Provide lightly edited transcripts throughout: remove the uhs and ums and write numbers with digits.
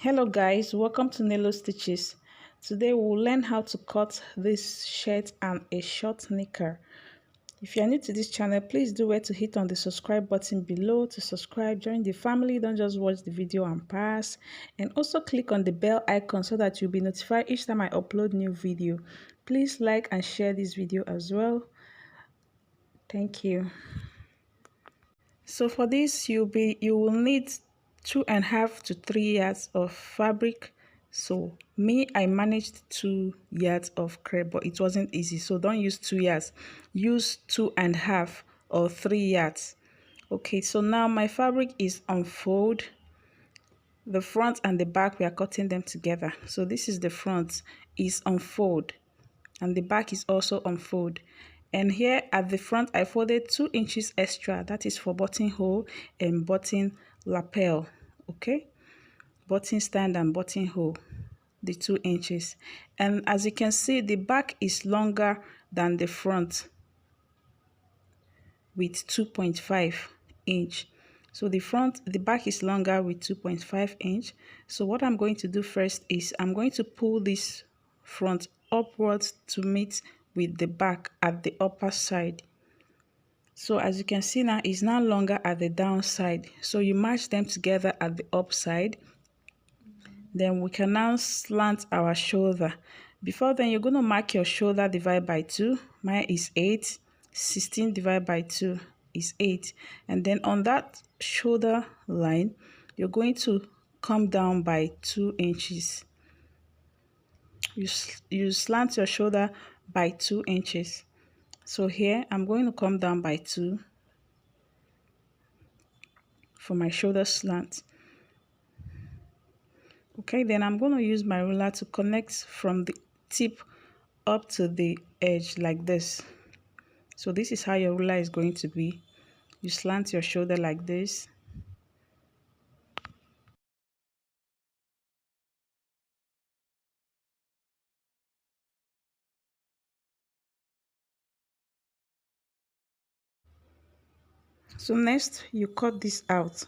Hello guys, welcome to Nello Stitches. Today we'll learn how to cut this shirt and a short knicker. If you are new to this channel, please do where to hit on the subscribe button below to subscribe, join the family, don't just watch the video and pass, and also click on the bell icon so that you'll be notified each time I upload new video. Please like and share this video as well. Thank you. So for this, you will need 2.5 to 3 yards of fabric. So I managed 2 yards of crepe, but it wasn't easy, so don't use 2 yards, use 2.5 or 3 yards. Okay, so now my fabric is unfold. The front and the back, we are cutting them together. So this is the front, is unfold, and the back is also unfold. And here at the front, I folded 2 inches extra. That is for buttonhole and button lapel. Okay, button stand and buttonhole, the 2 inches. And as you can see, the back is longer than the front with 2.5 inch. So the back is longer with 2.5 inch. So what I'm going to do first is I'm going to pull this front upwards to meet with the back at the upper side. So as you can see now, it's now longer at the downside. So you match them together at the upside. Then we can now slant our shoulder. Before then, you're going to mark your shoulder divided by 2. Mine is 8. 16 divided by 2 is 8. And then on that shoulder line, you're going to come down by 2 inches. You slant your shoulder by 2 inches. So here, I'm going to come down by 2 for my shoulder slant. Okay, then I'm going to use my ruler to connect from the tip up to the edge like this. So this is how your ruler is going to be. You slant your shoulder like this. So next, you cut this out.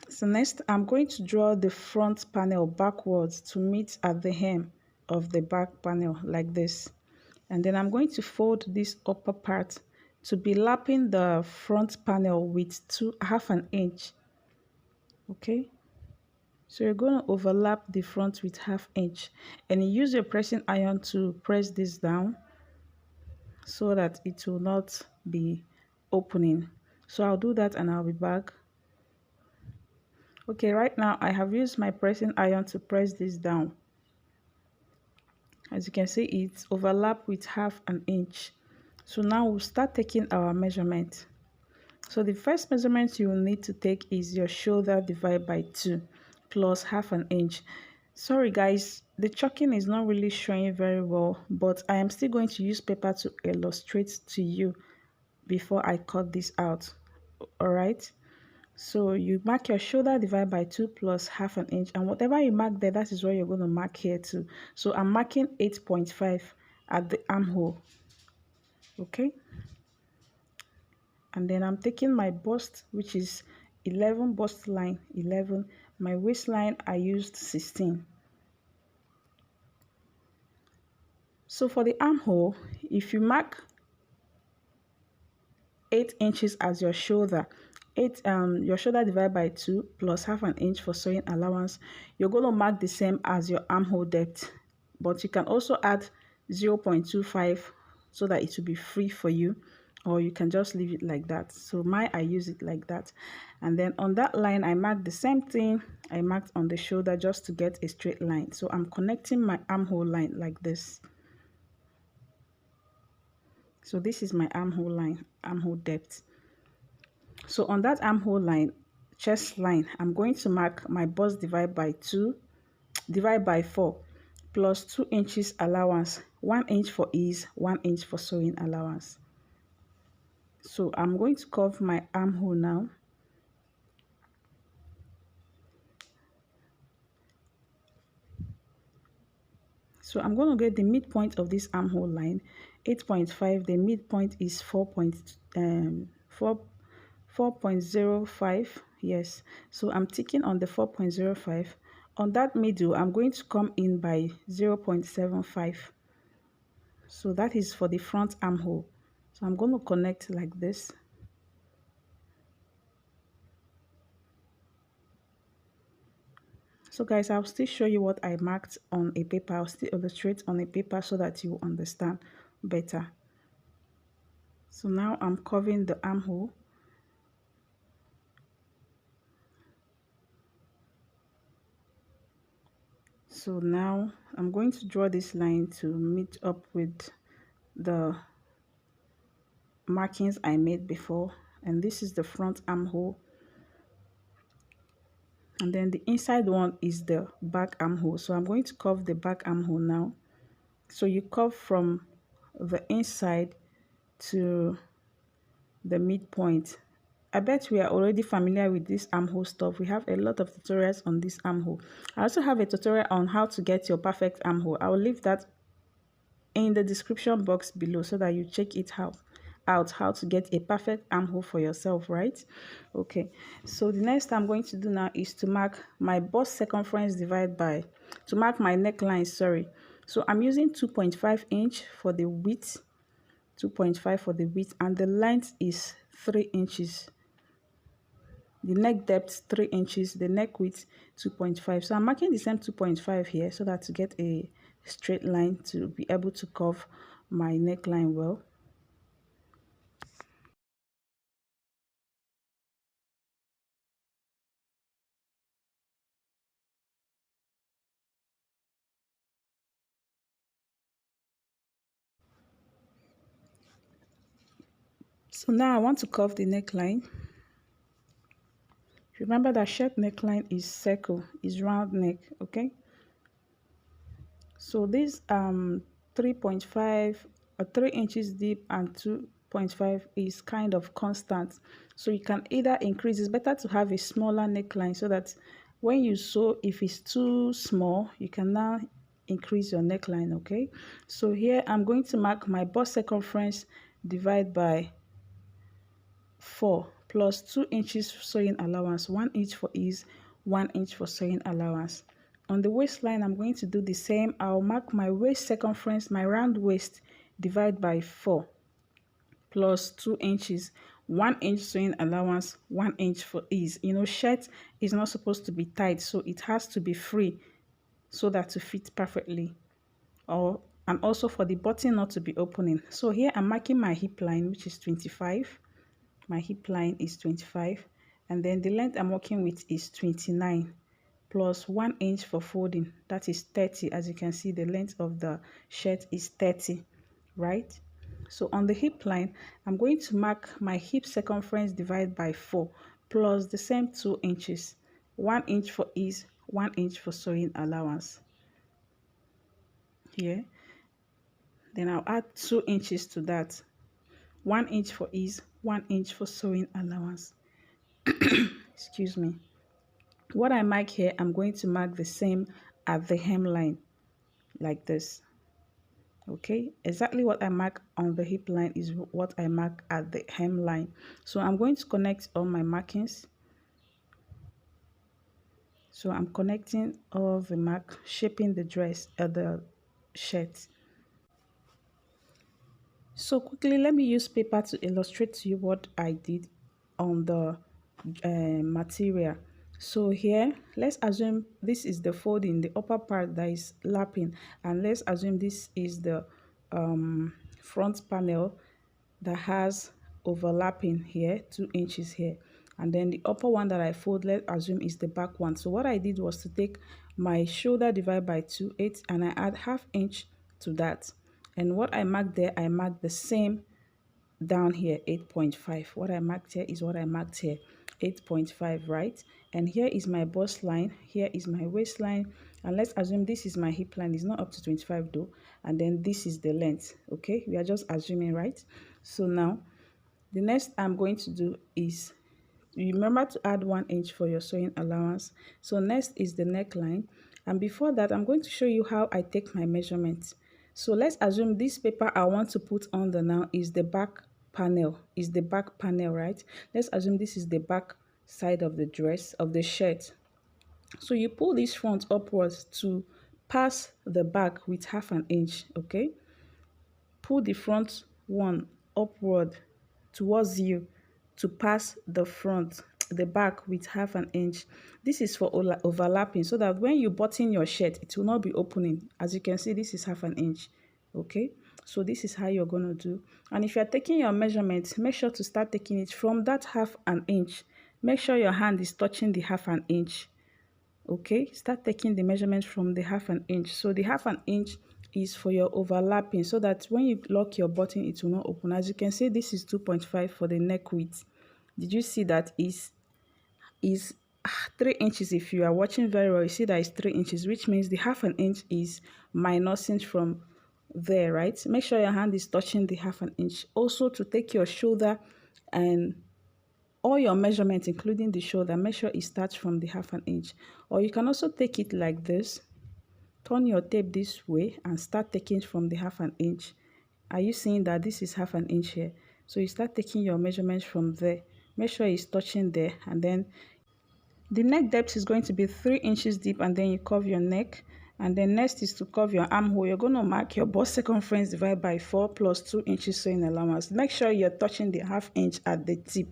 So next, I'm going to draw the front panel backwards to meet at the hem of the back panel like this. And then I'm going to fold this upper part to be lapping the front panel with half an inch. Okay, so you're going to overlap the front with half inch, and you use your pressing iron to press this down so that it will not be opening. So I'll do that and I'll be back. Okay, right now I have used my pressing iron to press this down. As you can see, it's overlapped with half an inch. So now we'll start taking our measurement. So the first measurement you will need to take is your shoulder divided by 2 plus half an inch. Sorry guys, the chalking is not really showing very well, but I am still going to use paper to illustrate to you before I cut this out. All right, so you mark your shoulder divided by 2 plus half an inch, and whatever you mark there, that is what you're going to mark here too. So I'm marking 8.5 at the armhole. Okay, and then I'm taking my bust, which is 11, bust line 11. My waistline, I used 16. So for the armhole, if you mark 8 inches as your shoulder, your shoulder divided by 2 plus half an inch for sewing allowance, you're going to mark the same as your armhole depth, but you can also add 0.25 so that it will be free for you, or you can just leave it like that. So I use it like that. And then on that line, I marked the same thing I marked on the shoulder just to get a straight line. So I'm connecting my armhole line like this. So this is my armhole line, armhole depth. So on that armhole line, chest line, I'm going to mark my bust divided by 4 plus 2 inches allowance, 1 inch for ease, 1 inch for sewing allowance. So I'm going to curve my armhole now. So I'm going to get the midpoint of this armhole line, 8.5. The midpoint is 4.05. Yes. So I'm ticking on the 4.05. On that middle, I'm going to come in by 0.75. So that is for the front armhole. So I'm going to connect like this. So guys, I'll still show you what I marked on a paper. I'll still illustrate on a paper so that you understand better. So now I'm covering the armhole. So now I'm going to draw this line to meet up with the markings I made before, and this is the front armhole, and then the inside one is the back armhole. So I'm going to curve the back armhole now. So you curve from the inside to the midpoint. I bet we are already familiar with this armhole stuff. We have a lot of tutorials on this armhole. I also have a tutorial on how to get your perfect armhole. I will leave that in the description box below so that you check it out how to get a perfect armhole for yourself, right? Okay, so the next I'm going to do now is to mark my bust circumference divided by, to mark my neckline, sorry. So I'm using 2.5 inch for the width, 2.5 for the width, and the length is 3 inches. The neck depth 3 inches, the neck width 2.5. So I'm marking the same 2.5 here so that to get a straight line to be able to curve my neckline well. So now I want to curve the neckline. Remember that shirt neckline is circle, is round neck, okay? So this 3.5 or 3 inches deep and 2.5 is kind of constant. So you can either increase, it's better to have a smaller neckline so that when you sew, if it's too small, you can now increase your neckline, okay? So here I'm going to mark my bust circumference divided by 4 plus 2 inches sewing allowance, 1 inch for ease, 1 inch for sewing allowance. On the waistline, I'm going to do the same. I'll mark my waist circumference, my round waist, divide by 4 plus 2 inches, 1 inch sewing allowance, 1 inch for ease. You know, shirt is not supposed to be tight, so it has to be free so that to fit perfectly. And also for the button not to be opening. So here I'm marking my hip line, which is 25. My hip line is 25, and then the length I'm working with is 29 plus 1 inch for folding, that is 30. As you can see, the length of the shirt is 30, right? So on the hip line, I'm going to mark my hip circumference divided by 4 plus the same 2 inches, 1 inch for ease, 1 inch for sewing allowance here. Then I'll add 2 inches to that, 1 inch for ease, 1 inch for sewing allowance. Excuse me. What I mark here, I'm going to mark the same at the hemline, like this. Okay, exactly what I mark on the hip line is what I mark at the hemline. So I'm going to connect all my markings. So I'm connecting all the mark, shaping the dress, the shirt. So quickly, let me use paper to illustrate to you what I did on the material. So here, let's assume this is the folding, the upper part that is lapping, and let's assume this is the front panel that has overlapping here, 2 inches here, and then the upper one that I fold, let's assume is the back one. So what I did was to take my shoulder divided by 2, 8, and I add ½ inch to that. And what I marked there, I marked the same down here, 8.5. What I marked here is what I marked here, 8.5, right? And here is my bust line, here is my waistline, and let's assume this is my hip line. It's not up to 25 though, and then this is the length. Okay, we are just assuming, right? So now the next I'm going to do is, remember to add 1 inch for your sewing allowance. So next is the neckline. And before that, I'm going to show you how I take my measurements. So let's assume this paper I want to put on the now is the back panel, right? Let's assume this is the back side of the dress, of the shirt. So you pull this front upwards to pass the back with 1/2 inch, okay? Pull the front one upward towards you to pass the back with 1/2 inch. This is for overlapping so that when you button your shirt, it will not be opening. As you can see, this is 1/2 inch, okay? So this is how you're going to do. And if you're taking your measurements, make sure to start taking it from that 1/2 inch. Make sure your hand is touching the 1/2 inch. Okay, start taking the measurement from the 1/2 inch. So the 1/2 inch is for your overlapping so that when you lock your button, it will not open. As you can see, this is 2.5 for the neck width. Did you see that is 3 inches? If you are watching very well, you see that it's 3 inches, which means the 1/2 inch is minusing from there, right? Make sure your hand is touching the 1/2 inch. Also, to take your shoulder and all your measurements, including the shoulder, make sure it starts from the 1/2 inch. Or you can also take it like this. Turn your tape this way and start taking from the 1/2 inch. Are you seeing that this is 1/2 inch here? So you start taking your measurements from there. Make sure it's touching there, and then the neck depth is going to be 3 inches deep, and then you curve your neck. And then next is to curve your armhole. You're going to mark your bust circumference divided by 4 plus 2 inches sewing allowance. Make sure you're touching the 1/2 inch at the tip.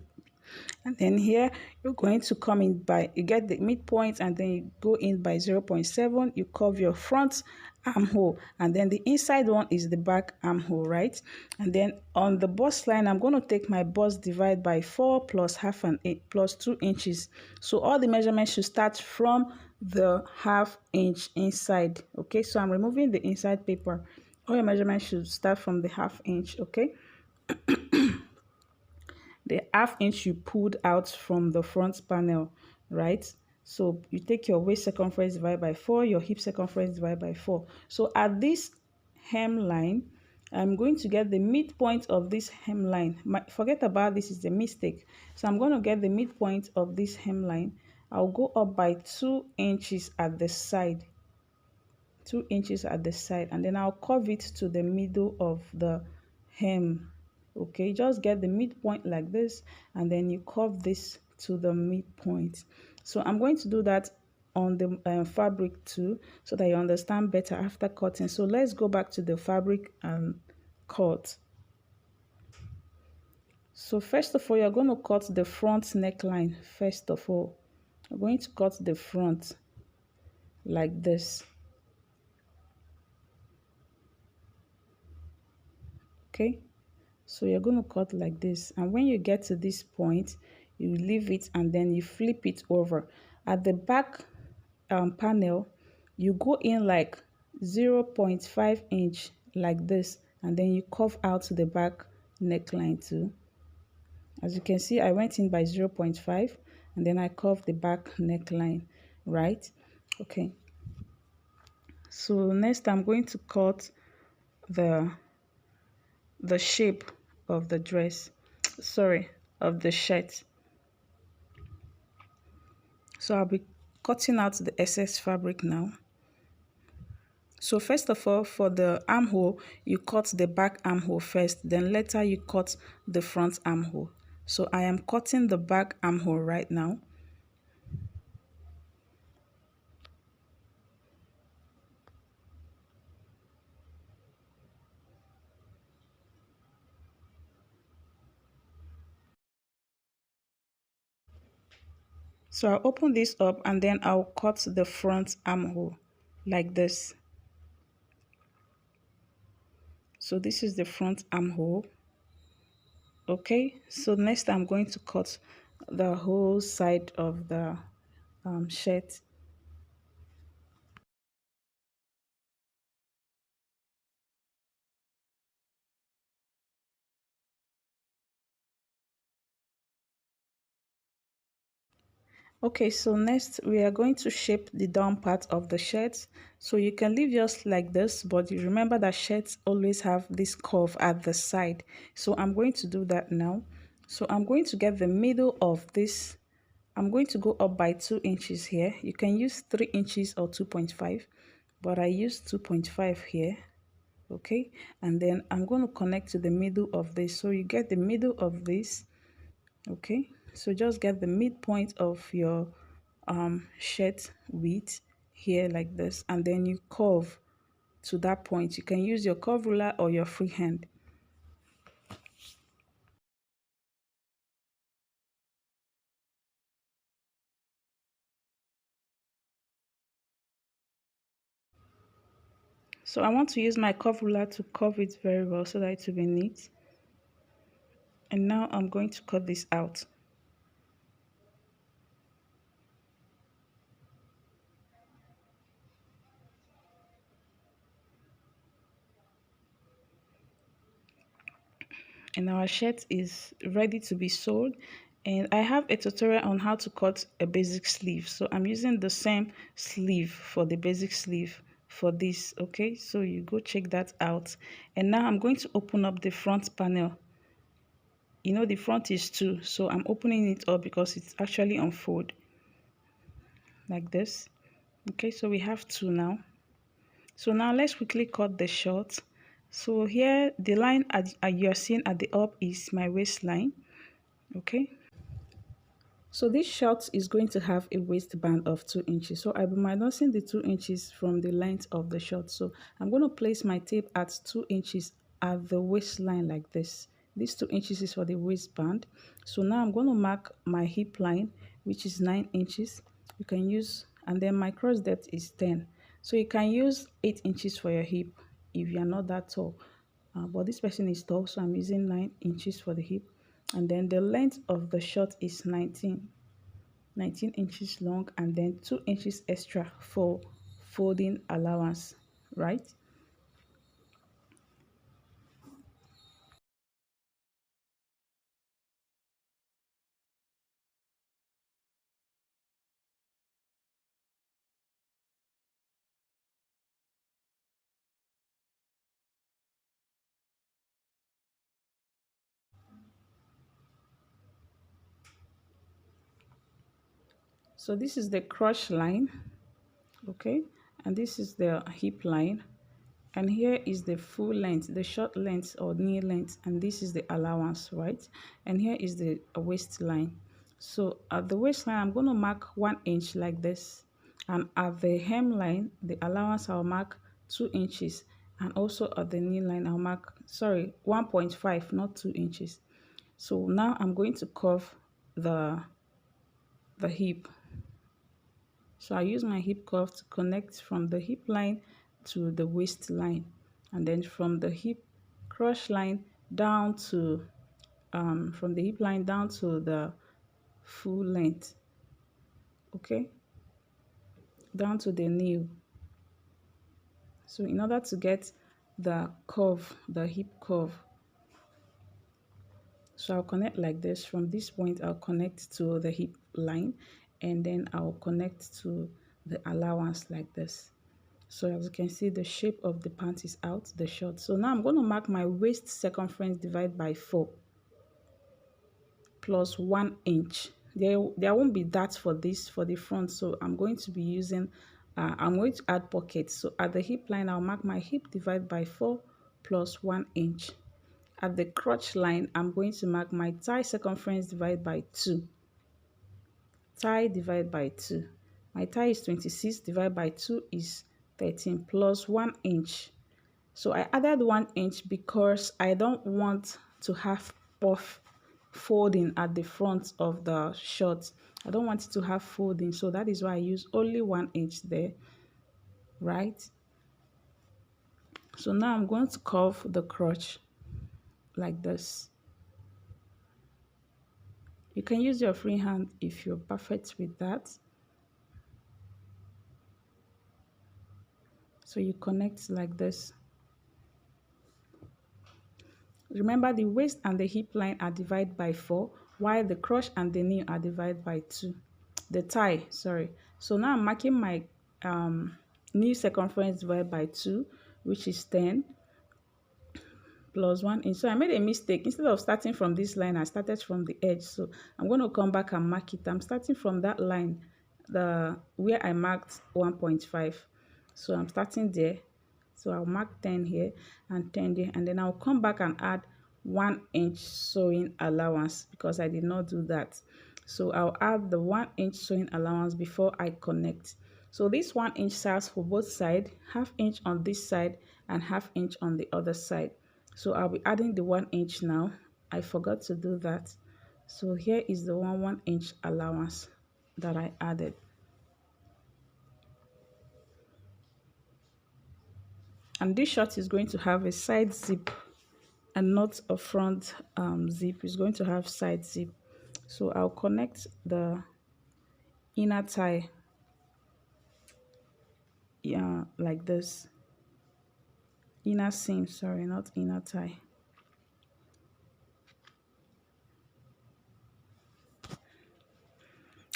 And then here you're going to come in by, you get the midpoint, and then you go in by 0.7. You curve your front armhole, and then the inside one is the back armhole, right? And then on the bust line, I'm going to take my bust divide by 4 plus 1/2 inch plus 2 inches. So all the measurements should start from the 1/2 inch inside. Okay, so I'm removing the inside paper. All your measurements should start from the 1/2 inch. Okay. The 1/2 inch you pulled out from the front panel, right? So you take your waist circumference divided by 4, your hip circumference divided by 4. So at this hemline, I'm going to get the midpoint of this hemline. Forget about this, is a mistake. So I'm going to get the midpoint of this hemline. I'll go up by 2 inches at the side. 2 inches at the side, and then I'll curve it to the middle of the hem. Okay, just get the midpoint like this, and then you curve this to the midpoint. So I'm going to do that on the fabric too, so that you understand better after cutting. So let's go back to the fabric and cut. So first of all, you're going to cut the front neckline. First of all, you're going to cut the front like this. Okay, so you're going to cut like this, and when you get to this point, you leave it and then you flip it over. At the back panel, you go in like 0.5 inch like this, and then you curve out to the back neckline too. As you can see, I went in by 0.5, and then I curved the back neckline, right? Okay, so next I'm going to cut the shape of the dress, sorry, of the shirt. So I'll be cutting out the excess fabric now. So first of all, for the armhole, you cut the back armhole first, then later you cut the front armhole. So I am cutting the back armhole right now. So I'll open this up, and then I'll cut the front armhole like this. So this is the front armhole. Okay, so next I'm going to cut the whole side of the shirt. Okay, so next we are going to shape the down part of the shirt. So you can leave just like this, but you remember that shirts always have this curve at the side. So I'm going to do that now. So I'm going to get the middle of this I'm going to go up by 2 inches here. You can use 3 inches or 2.5, but I use 2.5 here. Okay, and then I'm going to connect to the middle of this. So you get the middle of this. Okay, so just get the midpoint of your shirt width here like this, and then you curve to that point. You can use your curve ruler or your freehand. So I want to use my curve ruler to curve it very well so that it will be neat. And now I'm going to cut this out. And our shirt is ready to be sewed, and I have a tutorial on how to cut a basic sleeve. So I'm using the same sleeve for the basic sleeve for this. Okay, so you go check that out. And now I'm going to open up the front panel. You know the front is 2, so I'm opening it up because it's actually unfold like this. Okay, so we have 2 now. So now let's quickly cut the short. So here the line you're seeing at the up is my waistline. Okay, so this short is going to have a waistband of 2 inches. So I'll be minusing the 2 inches from the length of the short. So I'm going to place my tape at 2 inches at the waistline like this. This 2 inches is for the waistband. So now I'm going to mark my hip line, which is 9 inches. You can use, and then my cross depth is 10. So you can use 8 inches for your hip if you are not that tall. But this person is tall, so I'm using 9 inches for the hip. And then the length of the short is 19 inches long, and then 2 inches extra for folding allowance, right? So this is the crotch line, okay, and this is the hip line, and here is the full length, the short length or knee length, and this is the allowance, right? And here is the waistline. So at the waistline I'm going to mark 1 inch like this, and at the hemline the allowance I'll mark 2 inches, and also at the knee line I'll mark 1.5, not 2 inches. So now I'm going to curve the hip. So I use my hip curve to connect from the hip line to the waistline, and then from the hip crotch line down to from the hip line down to the full length, okay, down to the knee. So in order to get the curve, the hip curve, so I'll connect like this. From this point I'll connect to the hip line, and then I'll connect to the allowance like this. So as you can see, the shape of the pant is out, the short. So now I'm going to mark my waist circumference divided by 4 plus 1 inch. There won't be that for this, for the front. So I'm going to be using, I'm going to add pockets. So at the hip line, I'll mark my hip divided by 4 plus 1 inch. At the crotch line, I'm going to mark my thigh circumference divided by 2. Thigh divided by 2. My thigh is 26, divided by 2 is 13 plus 1 inch. So I added 1 inch because I don't want to have puff folding at the front of the short. I don't want it to have folding, so that is why I use only 1 inch there, right? So now I'm going to curve the crotch like this. You can use your free hand if you're perfect with that. So you connect like this. Remember, the waist and the hip line are divided by 4, while the crotch and the knee are divided by 2. The thigh, sorry. So now I'm marking my knee circumference divided by 2, which is 10, plus 1 inch. So I made a mistake. Instead of starting from this line, I started from the edge. So I'm going to come back and mark it. I'm starting from that line, the where I marked 1.5. So I'm starting there. So I'll mark 10 here and 10 there, and then I'll come back and add 1 inch sewing allowance because I did not do that. So I'll add the 1 inch sewing allowance before I connect. So this 1 inch serves for both sides, ½ inch on this side and ½ inch on the other side. So I'll be adding the 1 inch now. I forgot to do that. So here is the 1 inch allowance that I added. And this short is going to have a side zip and not a front zip. It's going to have side zip. So I'll connect the inner tie, yeah, like this. Inner seam, sorry, not inner tie.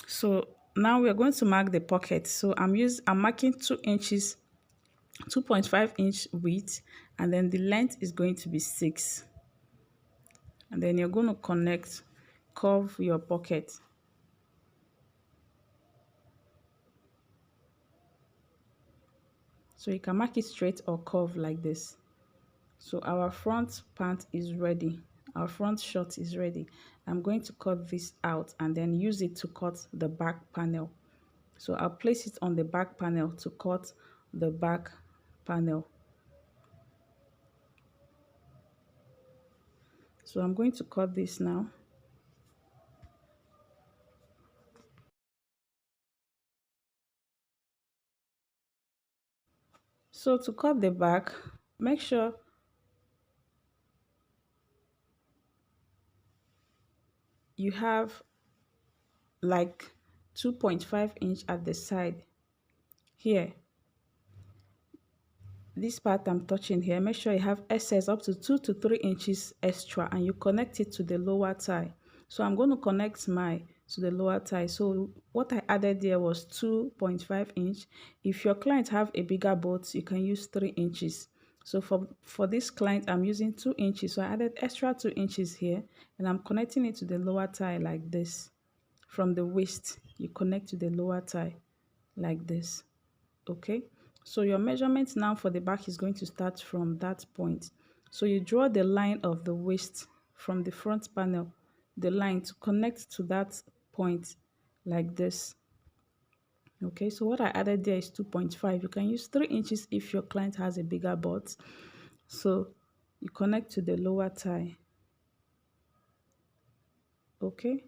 So now we are going to mark the pocket. So I'm marking 2 inches, 2.5 inch width, and then the length is going to be 6. And then you're going to curve your pocket. So you can mark it straight or curve like this. So our front pant is ready. Our front short is ready. I'm going to cut this out and then use it to cut the back panel. So I'll place it on the back panel to cut the back panel. So I'm going to cut this now. So to cut the back, make sure you have like 2.5 inch at the side here. This part I'm touching here, make sure you have excess up to 2 to 3 inches extra and you connect it to the lower tie. So I'm going to connect my to the lower tie. So what I added there was 2.5 inch. If your client have a bigger boat, you can use 3 inches. So for this client, I'm using 2 inches. So I added extra 2 inches here and I'm connecting it to the lower tie like this. From the waist, you connect to the lower tie like this. Okay, so your measurement now for the back is going to start from that point. So you draw the line of the waist from the front panel, the line to connect to that point like this. Okay, so what I added there is 2.5. You can use 3 inches if your client has a bigger butt. So you connect to the lower tie. Okay,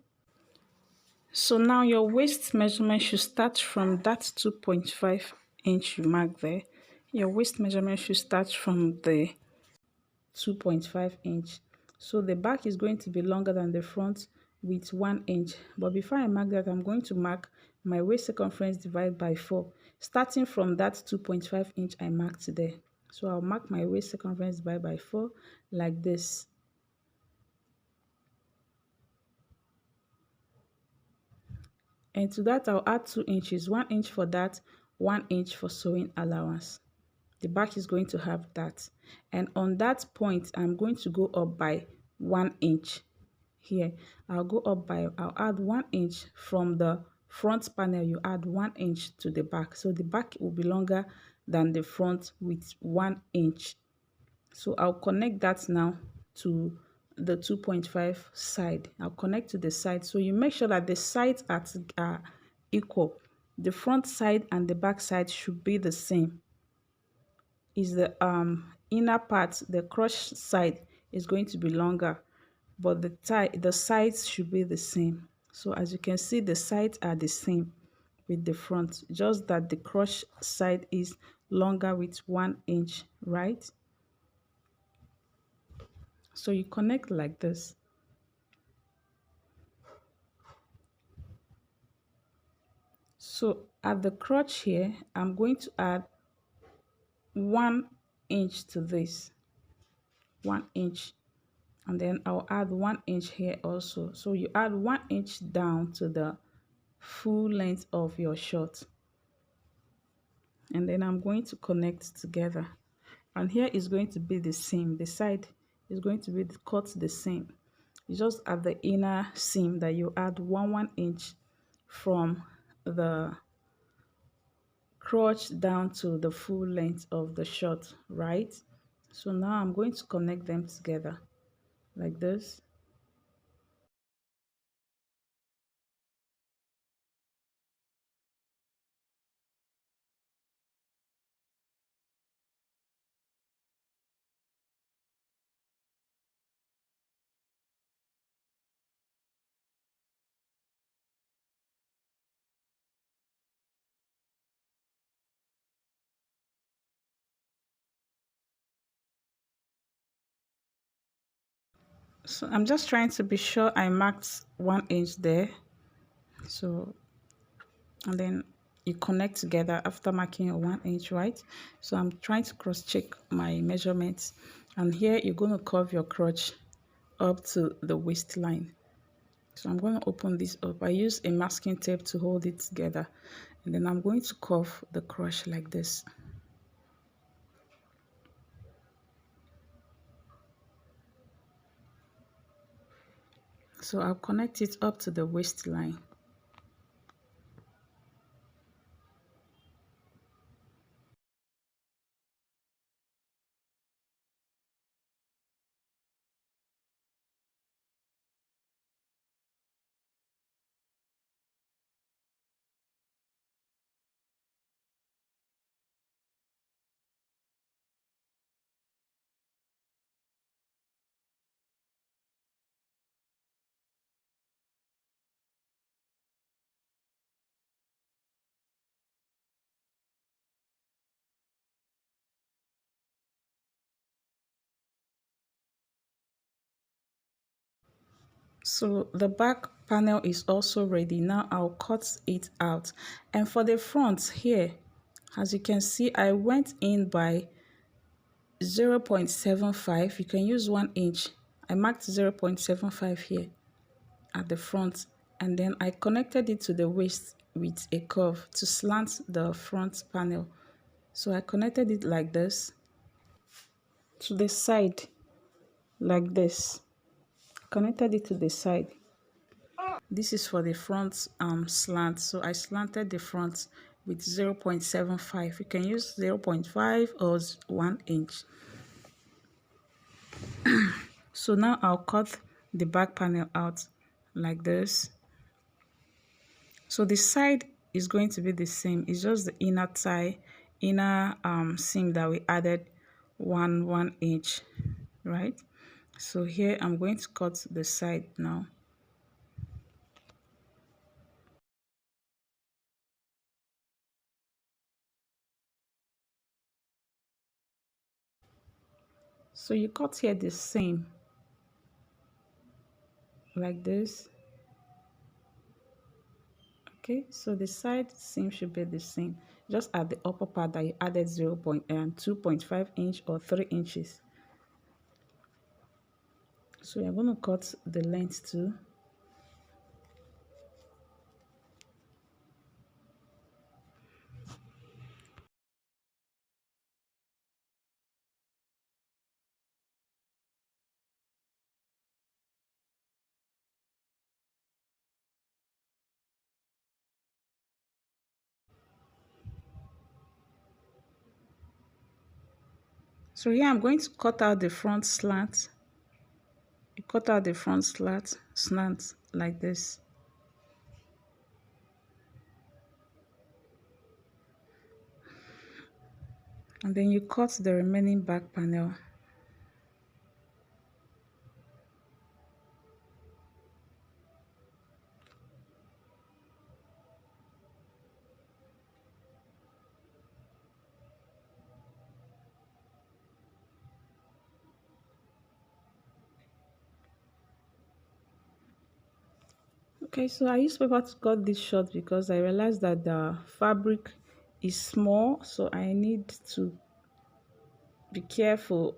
so now your waist measurement should start from that 2.5 inch you mark there. Your waist measurement should start from the 2.5 inch. So the back is going to be longer than the front with 1 inch. But before I mark that, I'm going to mark my waist circumference divided by 4, starting from that 2.5 inch I marked there. So I'll mark my waist circumference divided by 4 like this. And to that, I'll add 2 inches, 1 inch for that, 1 inch for sewing allowance. The back is going to have that. And on that point, I'm going to go up by 1 inch. Here, I'll add 1 inch from the front panel. You add 1 inch to the back. So the back will be longer than the front with 1 inch. So I'll connect that now to the 2.5 side. I'll connect to the side. So you make sure that the sides are equal. The front side and the back side should be the same. Is the inner part, the crotch side is going to be longer, but the sides should be the same. So as you can see, the sides are the same with the front, just that the crotch side is longer with 1 inch, right? So you connect like this. So at the crotch here, I'm going to add 1 inch to this, 1 inch, and then I'll add 1 inch here also. So you add 1 inch down to the full length of your short, and then I'm going to connect together. And here is going to be the same. The side is going to be cut the same. It's just at the inner seam that you add 1 inch from the crotch down to the full length of the short, right? So now I'm going to connect them together like this. So I'm just trying to be sure I marked 1 inch there. So, and then you connect together after marking your 1 inch, right? So I'm trying to cross check my measurements, and here you're going to curve your crotch up to the waistline. So I'm going to open this up. I use a masking tape to hold it together, and then I'm going to curve the crotch like this. So I'll connect it up to the waistline. So the back panel is also ready. Now I'll cut it out. And for the front here, as you can see, I went in by 0.75. You can use 1 inch. I marked 0.75 here at the front, and then I connected it to the waist with a curve to slant the front panel. So I connected it like this to the side, like this. Connected it to the side. This is for the front slant. So I slanted the front with 0.75. You can use 0.5 or 1 inch. So now I'll cut the back panel out like this. So the side is going to be the same. It's just the inner tie, inner seam that we added 1 inch, right? So here I'm going to cut the side now. So you cut here the same, like this. Okay, so the side seam should be the same, just at the upper part that you added 2.5 inch or 3 inches. So you're going to cut the length too. So here I'm going to cut out the front slant. You cut out the front slant like this. And then you cut the remaining back panel. Okay, so I use paper to cut this short because I realized that the fabric is small, so I need to be careful,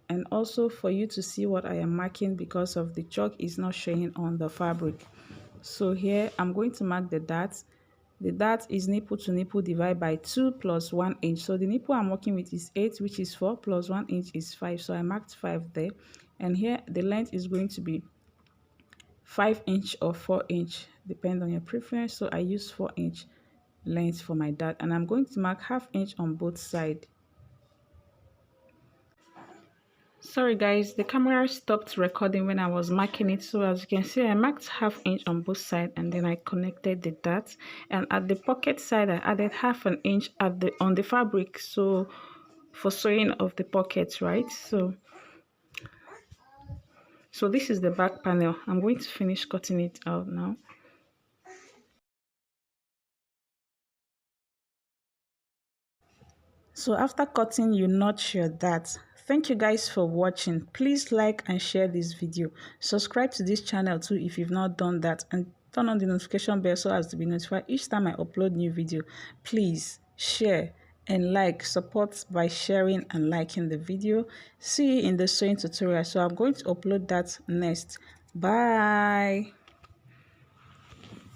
and also for you to see what I am marking because of the chalk is not showing on the fabric. So here I'm going to mark the dart. The dart is nipple to nipple divided by 2 plus 1 inch. So the nipple I'm working with is 8, which is 4, plus 1 inch is 5. So I marked 5 there. and here the length is going to be 5" or 4" depend on your preference. So I use 4" length for my dart, and I'm going to mark ½ inch on both sides. Sorry guys, the camera stopped recording when I was marking it. So as you can see, I marked ½ inch on both sides, and then I connected the dart. And at the pocket side, I added ½ inch on the fabric, so for sewing of the pockets, right? So this is the back panel. I'm going to finish cutting it out now. So after cutting, you notch your dart. Thank you guys for watching. Please like and share this video. Subscribe to this channel too if you've not done that, and turn on the notification bell so as to be notified each time I upload new video. Please share and like. Support by sharing and liking the video. See you in the sewing tutorial. So I'm going to upload that next. Bye.